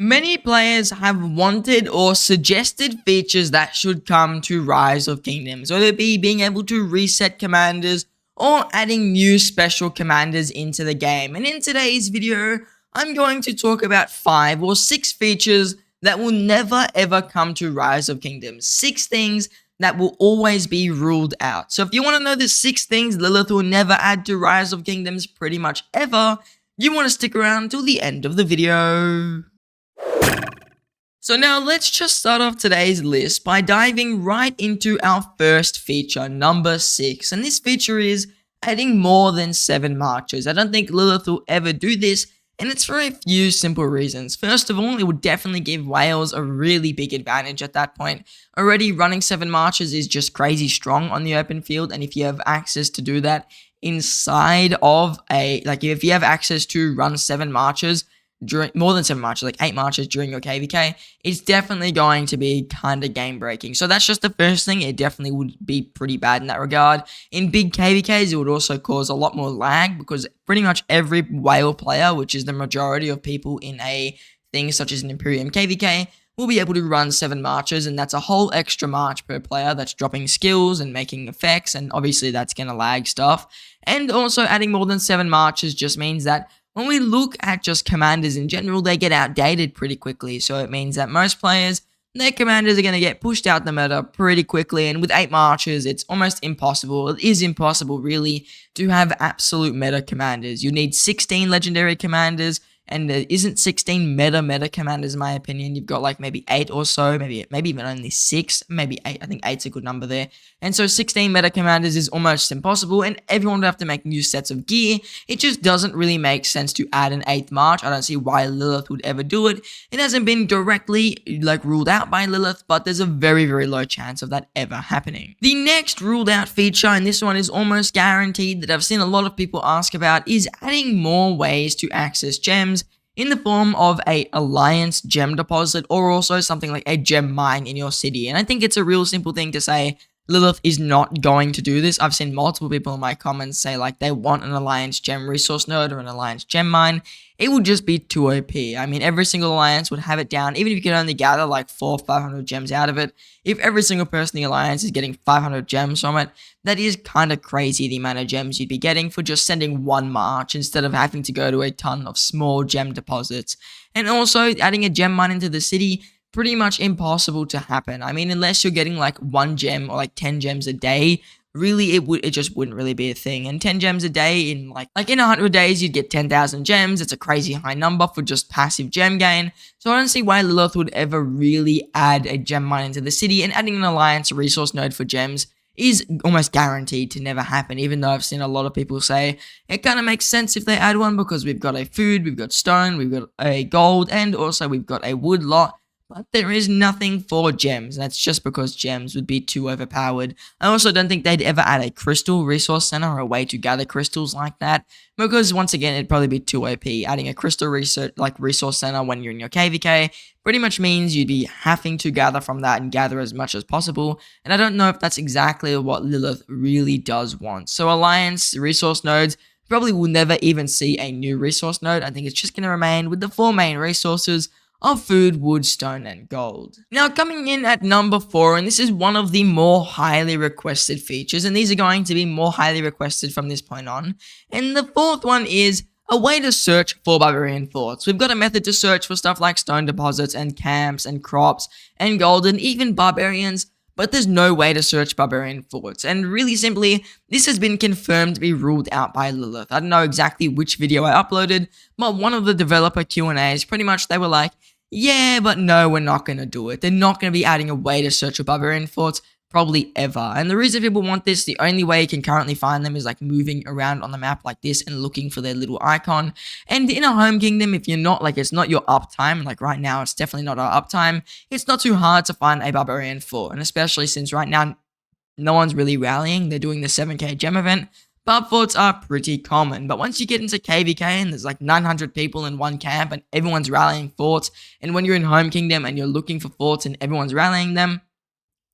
Many players have wanted or suggested features that should come to Rise of Kingdoms, whether it be being able to reset commanders or adding new special commanders into the game. And in today's video, I'm going to talk about 5 or 6 features that will never ever come to Rise of Kingdoms. 6 things that will always be ruled out. So if you want to know the 6 things Lilith will never add to Rise of Kingdoms pretty much ever, you want to stick around until the end of the video. So now let's just start off today's list by diving right into our first feature, number 6. And this feature is adding more than 7 marches. I don't think Lilith will ever do this, and it's for a few simple reasons. First of all, it would definitely give Wales a really big advantage at that point. Already running 7 marches is just crazy strong on the open field, and if you have access to do that inside of if you have access to run 7 marches, during more than 7 marches, like 8 marches during your KVK, it's definitely going to be kind of game breaking. So that's just the first thing. It definitely would be pretty bad in that regard. In big KVKs, it would also cause a lot more lag because pretty much every whale player, which is the majority of people in a thing such as an Imperium KVK, will be able to run 7 marches, and that's a whole extra march per player that's dropping skills and making effects, and obviously that's going to lag stuff. And also adding more than 7 marches just means that when we look at just commanders in general, they get outdated pretty quickly. So it means that most players, their commanders are going to get pushed out the meta pretty quickly. And with 8 marches, it's almost impossible. It is impossible, really, to have absolute meta commanders. You need 16 legendary commanders, and there isn't 16 meta commanders in my opinion. You've got like maybe 8 or so, maybe even only 6, maybe 8. I think 8's a good number there. And so 16 meta commanders is almost impossible, and everyone would have to make new sets of gear. It just doesn't really make sense to add an 8th march. I don't see why Lilith would ever do it. It hasn't been directly ruled out by Lilith, but there's a very, very low chance of that ever happening. The next ruled out feature, and this one is almost guaranteed that I've seen a lot of people ask about, is adding more ways to access gems in the form of a alliance gem deposit or also something like a gem mine in your city. And I think it's a real simple thing to say Lilith is not going to do this. I've seen multiple people in my comments say like they want an alliance gem resource node or an alliance gem mine. It would just be too OP. I mean, every single alliance would have it down, even if you could only gather like 400 or 500 gems out of it. If every single person in the alliance is getting 500 gems from it, that is kind of crazy the amount of gems you'd be getting for just sending 1 march instead of having to go to a ton of small gem deposits. And also adding a gem mine into the city, pretty much impossible to happen. I mean, unless you're getting like 1 gem or like 10 gems a day, really it just wouldn't really be a thing. And 10 gems a day in like in 100 days you'd get 10,000 gems. It's a crazy high number for just passive gem gain. So I don't see why Lilith would ever really add a gem mine into the city, and adding an alliance resource node for gems is almost guaranteed to never happen, even though I've seen a lot of people say it kind of makes sense if they add one because we've got a food, we've got stone, we've got a gold, and also we've got a wood lot. But there is nothing for gems, and that's just because gems would be too overpowered. I also don't think they'd ever add a crystal resource center or a way to gather crystals like that, because once again, it'd probably be too OP. Adding a crystal resource center when you're in your KVK pretty much means you'd be having to gather from that and gather as much as possible, and I don't know if that's exactly what Lilith really does want. So Alliance resource nodes probably will never even see a new resource node. I think it's just going to remain with the 4 main resources of food, wood, stone, and gold. Now, coming in at number 4, and this is one of the more highly requested features, and these are going to be more highly requested from this point on. And the 4th one is a way to search for barbarian forts. We've got a method to search for stuff like stone deposits and camps and crops and gold and even barbarians, but there's no way to search barbarian forts. And really simply, this has been confirmed to be ruled out by Lilith. I don't know exactly which video I uploaded, but one of the developer Q&As, pretty much they were like, yeah, but no, we're not going to do it. They're not going to be adding a way to search for barbarian forts probably ever. And the reason people want this, the only way you can currently find them is like moving around on the map like this and looking for their little icon. And in a home kingdom, if you're not it's not your uptime, like right now, it's definitely not our uptime. It's not too hard to find a barbarian fort. And especially since right now, no one's really rallying. They're doing the 7k gem event. Barb forts are pretty common, but once you get into KVK and there's like 900 people in one camp and everyone's rallying forts, and when you're in Home Kingdom and you're looking for forts and everyone's rallying them,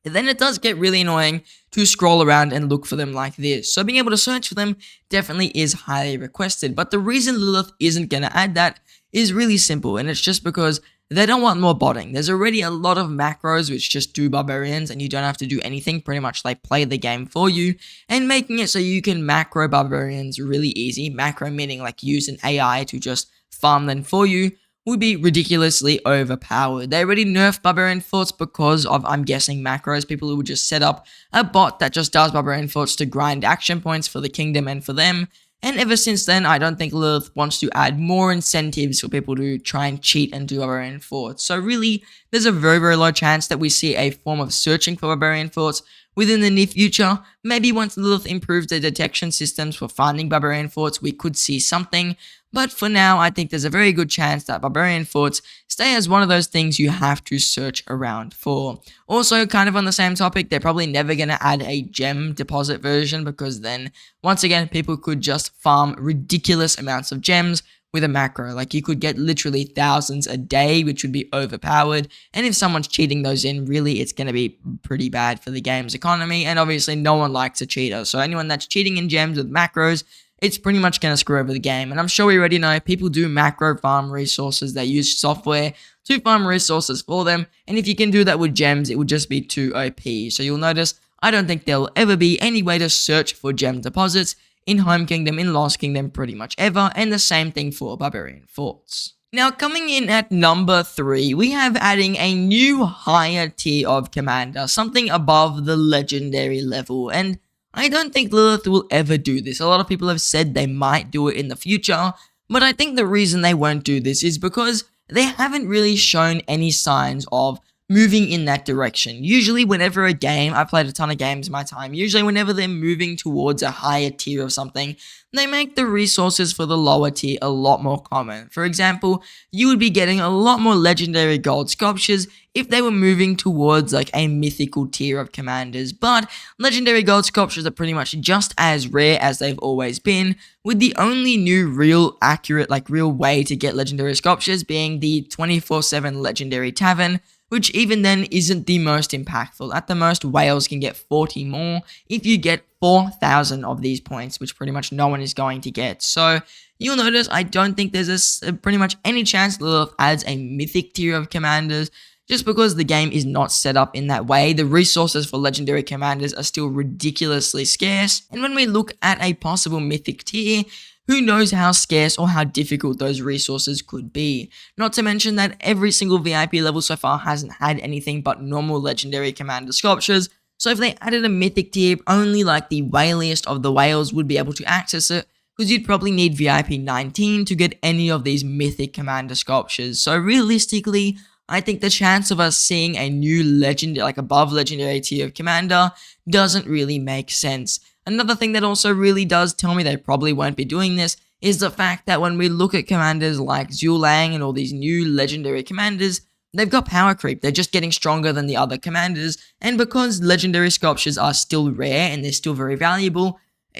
then it does get really annoying to scroll around and look for them like this. So being able to search for them definitely is highly requested, but the reason Lilith isn't going to add that is really simple, and it's just because they don't want more botting. There's already a lot of macros which just do barbarians, and you don't have to do anything, pretty much like play the game for you, and making it so you can macro barbarians really easy. Macro meaning like use an AI to just farm them for you, would be ridiculously overpowered. They already nerfed barbarian forts because of, I'm guessing, macros. People who would just set up a bot that just does barbarian forts to grind action points for the kingdom and for them. And ever since then, I don't think Lilith wants to add more incentives for people to try and cheat and do barbarian forts. So really, there's a very, very low chance that we see a form of searching for barbarian forts within the near future. Maybe once Lilith improves the detection systems for finding barbarian forts, we could see something. But for now, I think there's a very good chance that barbarian forts stay as one of those things you have to search around for. Also, kind of on the same topic, they're probably never going to add a gem deposit version, because then, once again, people could just farm ridiculous amounts of gems with a macro. Like, you could get literally thousands a day, which would be overpowered, and if someone's cheating those in, really, it's going to be pretty bad for the game's economy, and obviously no one likes a cheater. So anyone that's cheating in gems with macros, it's pretty much going to screw over the game. And I'm sure we already know people do macro farm resources. They use software to farm resources for them. And if you can do that with gems, it would just be too OP. So you'll notice, I don't think there'll ever be any way to search for gem deposits in Home Kingdom, in Lost Kingdom, pretty much ever. And the same thing for barbarian forts. Now, coming in at number 3, we have adding a new higher tier of commander, something above the legendary level. And I don't think Lilith will ever do this. A lot of people have said they might do it in the future, but I think the reason they won't do this is because they haven't really shown any signs of moving in that direction. Usually whenever a game, I've played a ton of games in my time, usually whenever they're moving towards a higher tier of something, they make the resources for the lower tier a lot more common. For example, you would be getting a lot more legendary gold sculptures if they were moving towards like a mythical tier of commanders, but legendary gold sculptures are pretty much just as rare as they've always been, with the only new real accurate, like real way to get legendary sculptures being the 24/7 legendary tavern, which even then isn't the most impactful. At the most, whales can get 40 more if you get 4,000 of these points, which pretty much no one is going to get. So you'll notice I don't think there's pretty much any chance Lilith adds a mythic tier of commanders, just because the game is not set up in that way. The resources for legendary commanders are still ridiculously scarce, and when we look at a possible mythic tier, who knows how scarce or how difficult those resources could be. Not to mention that every single VIP level so far hasn't had anything but normal legendary commander sculptures, so if they added a mythic tier, only like the whaliest of the whales would be able to access it, because you'd probably need VIP 19 to get any of these mythic commander sculptures. So realistically, I think the chance of us seeing a new legendary, like above legendary tier of commander doesn't really make sense. Another thing that also really does tell me they probably won't be doing this is the fact that when we look at commanders like Zulang and all these new legendary commanders, they've got power creep. They're just getting stronger than the other commanders, and because legendary sculptures are still rare and they're still very valuable,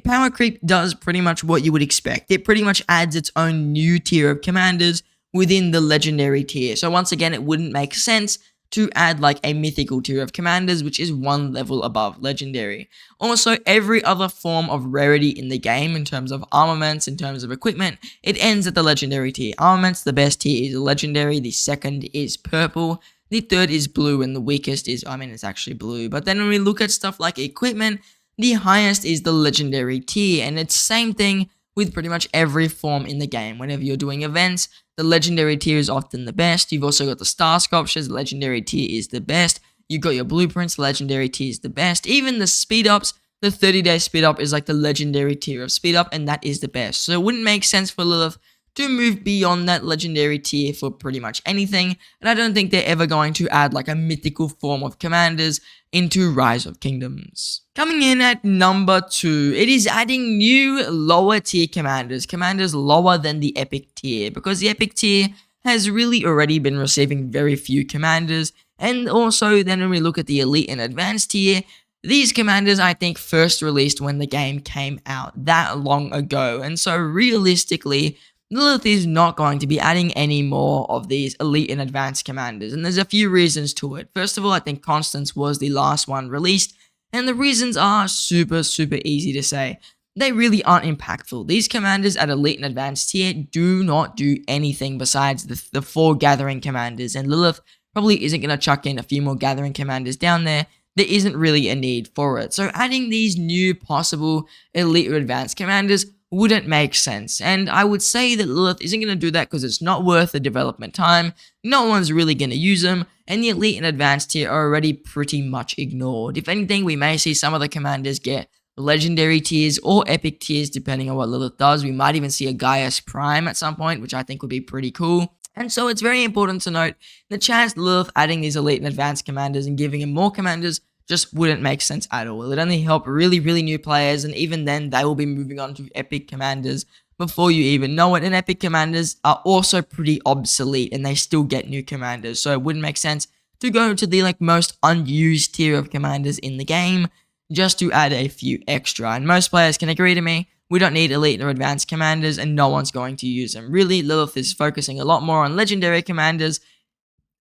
power creep does pretty much what you would expect. It pretty much adds its own new tier of commanders within the legendary tier. So once again, it wouldn't make sense to add like a mythical tier of commanders, which is one level above legendary. Also, every other form of rarity in the game, in terms of armaments, in terms of equipment, it ends at the legendary tier. Armaments, the best tier is legendary, the second is purple, the third is blue, and the weakest is, it's actually blue. But then when we look at stuff like equipment, the highest is the legendary tier, and it's same thing with pretty much every form in the game. Whenever you're doing events, the legendary tier is often the best. You've also got the star sculptures, the legendary tier is the best. You've got your blueprints, the legendary tier is the best. Even the speed ups, the 30-day speed up is like the legendary tier of speed up, and that is the best. So it wouldn't make sense for Lilith to move beyond that legendary tier for pretty much anything, and I don't think they're ever going to add like a mythical form of commanders into Rise of Kingdoms. Coming in at number 2, it is adding new lower tier commanders, commanders lower than the epic tier, because the epic tier has really already been receiving very few commanders, and also then when we look at the elite and advanced tier, these commanders I think first released when the game came out that long ago, and so realistically, Lilith is not going to be adding any more of these elite and advanced commanders, and there's a few reasons to it. First of all, I think Constance was the last one released, and the reasons are super easy to say. they really aren't impactful. These commanders at elite and advanced tier do not do anything besides the 4 gathering commanders, and Lilith probably isn't going to chuck in a few more gathering commanders down there. There isn't really a need for it. So adding these new possible elite or advanced commanders wouldn't make sense. And I would say that Lilith isn't going to do that because it's not worth the development time. No one's really going to use them. And the elite and advanced tier are already pretty much ignored. If anything, we may see some of the commanders get legendary tiers or epic tiers depending on what Lilith does. We might even see a Gaius Prime at some point, which I think would be pretty cool. And so it's very important to note the chance Lilith adding these elite and advanced commanders and giving him more commanders just wouldn't make sense at all. It would only help really, really new players, and even then they will be moving on to epic commanders before you even know it. And epic commanders are also pretty obsolete and they still get new commanders, so it wouldn't make sense to go to the most unused tier of commanders in the game just to add a few extra. And most players can agree to me, we don't need elite or advanced commanders and no one's going to use them. Really, Lilith is focusing a lot more on legendary commanders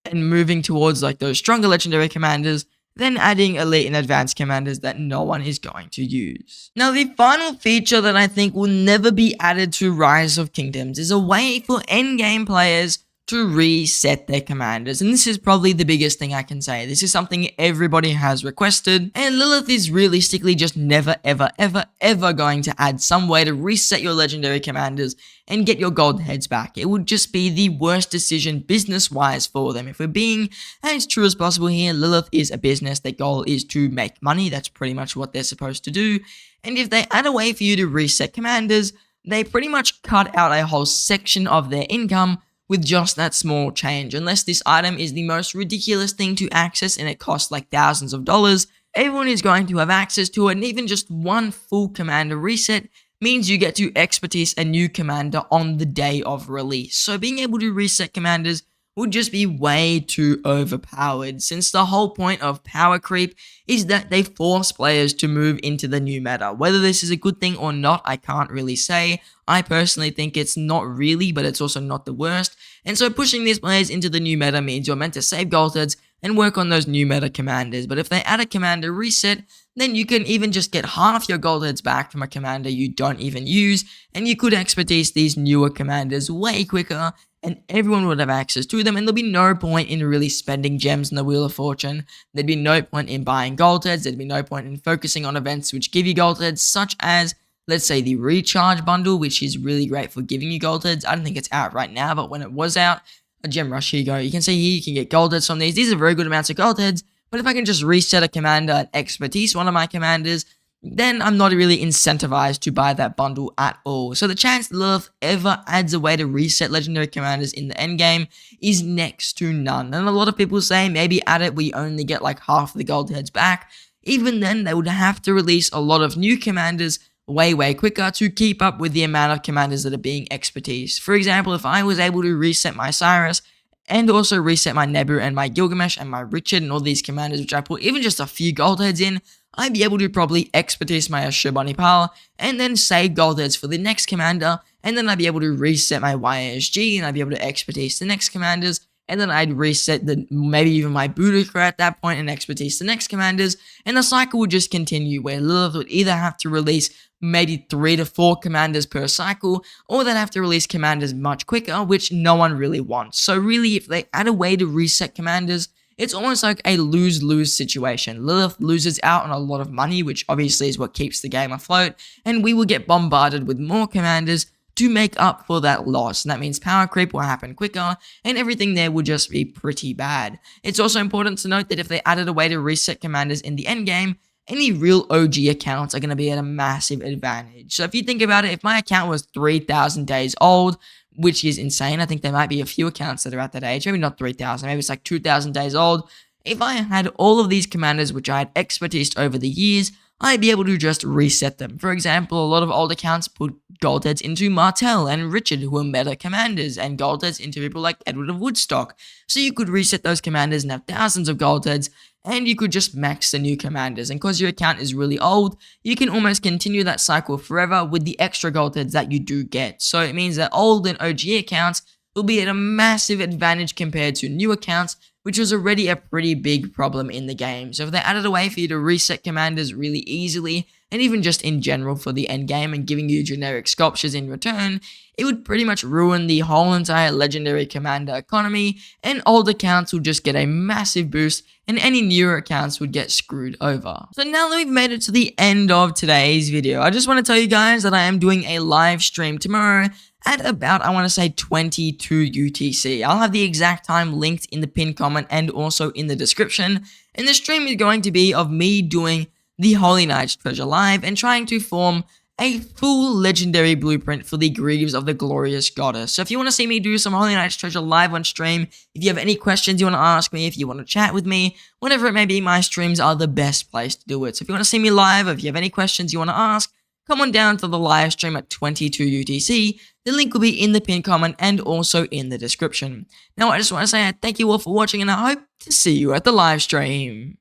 and moving towards those stronger legendary commanders than adding elite and advanced commanders that no one is going to use. Now, the final feature that I think will never be added to Rise of Kingdoms is a way for endgame players to reset their commanders, and this is probably the biggest thing I can say. This is something everybody has requested, and Lilith is realistically just never ever going to add some way to reset your legendary commanders and get your gold heads back. It would just be the worst decision business-wise for them. If we're being as true as possible here, Lilith is a business. Their goal is to make money. That's pretty much what they're supposed to do, and if they add a way for you to reset commanders, they pretty much cut out a whole section of their income with just that small change. Unless this item is the most ridiculous thing to access and it costs thousands of dollars, everyone is going to have access to it, and even just one full commander reset means you get to expertise a new commander on the day of release. So being able to reset commanders would just be way too overpowered, since the whole point of power creep is that they force players to move into the new meta. Whether this is a good thing or not, I can't really say. I personally think it's not really, but it's also not the worst. And so pushing these players into the new meta means you're meant to save gold heads and work on those new meta commanders. But if they add a commander reset, then you can even just get half your gold heads back from a commander you don't even use, and you could expertise these newer commanders way quicker, and everyone would have access to them, and there'll be no point in really spending gems in the Wheel of Fortune. There'd be no point in buying gold heads. There'd be no point in focusing on events which give you gold heads, such as, let's say, the Recharge bundle, which is really great for giving you gold heads. I don't think it's out right now, but when it was out, a gem rush, here you go. You can see here you can get gold heads from these. These are very good amounts of gold heads, but if I can just reset a commander and expertise one of my commanders, then I'm not really incentivized to buy that bundle at all. So the chance Lilith ever adds a way to reset legendary commanders in the endgame is next to none. And a lot of people say maybe at it we only get half the gold heads back. Even then, they would have to release a lot of new commanders way quicker to keep up with the amount of commanders that are being expertise. For example, if I was able to reset my Cyrus and also reset my Nebu and my Gilgamesh and my Richard and all these commanders which I put even just a few gold heads in, I'd be able to probably expertise my Ashurbanipal and then save gold heads for the next commander, and then I'd be able to reset my YSG and I'd be able to expertise the next commanders, and then I'd reset maybe even my Boudica at that point and expertise the next commanders, and the cycle would just continue where Lilith would either have to release maybe 3 to 4 commanders per cycle, or they'd have to release commanders much quicker, which no one really wants. So really, if they add a way to reset commanders, it's almost like a lose-lose situation. Lilith loses out on a lot of money, which obviously is what keeps the game afloat, and we will get bombarded with more commanders to make up for that loss. And that means power creep will happen quicker, and everything there will just be pretty bad. It's also important to note that if they added a way to reset commanders in the endgame, any real OG accounts are going to be at a massive advantage. So if you think about it, if my account was 3,000 days old, which is insane, I think there might be a few accounts that are at that age, maybe not 3,000, maybe it's 2,000 days old. If I had all of these commanders which I had expertised over the years, I'd be able to just reset them. For example, a lot of old accounts put gold heads into Martel and Richard, who are meta commanders, and gold heads into people like Edward of Woodstock. So you could reset those commanders and have thousands of gold heads, and you could just max the new commanders. And because your account is really old, you can almost continue that cycle forever with the extra gold heads that you do get. So it means that old and OG accounts will be at a massive advantage compared to new accounts, which was already a pretty big problem in the game. So if they added a way for you to reset commanders really easily and even just in general for the end game and giving you generic sculptures in return, it would pretty much ruin the whole entire legendary commander economy, and old accounts would just get a massive boost and any newer accounts would get screwed over. So now that we've made it to the end of today's video, I just want to tell you guys that I am doing a live stream tomorrow at about, I want to say 22 UTC. I'll have the exact time linked in the pinned comment and also in the description. And the stream is going to be of me doing the Holy Knight's Treasure live and trying to form a full legendary blueprint for the Greaves of the Glorious Goddess. So if you want to see me do some Holy Knight's Treasure live on stream, if you have any questions you want to ask me, if you want to chat with me, whatever it may be, my streams are the best place to do it. So if you want to see me live, or if you have any questions you want to ask, come on down to the live stream at 22 UTC. The link will be in the pinned comment and also in the description. Now I just want to say thank you all for watching and I hope to see you at the live stream.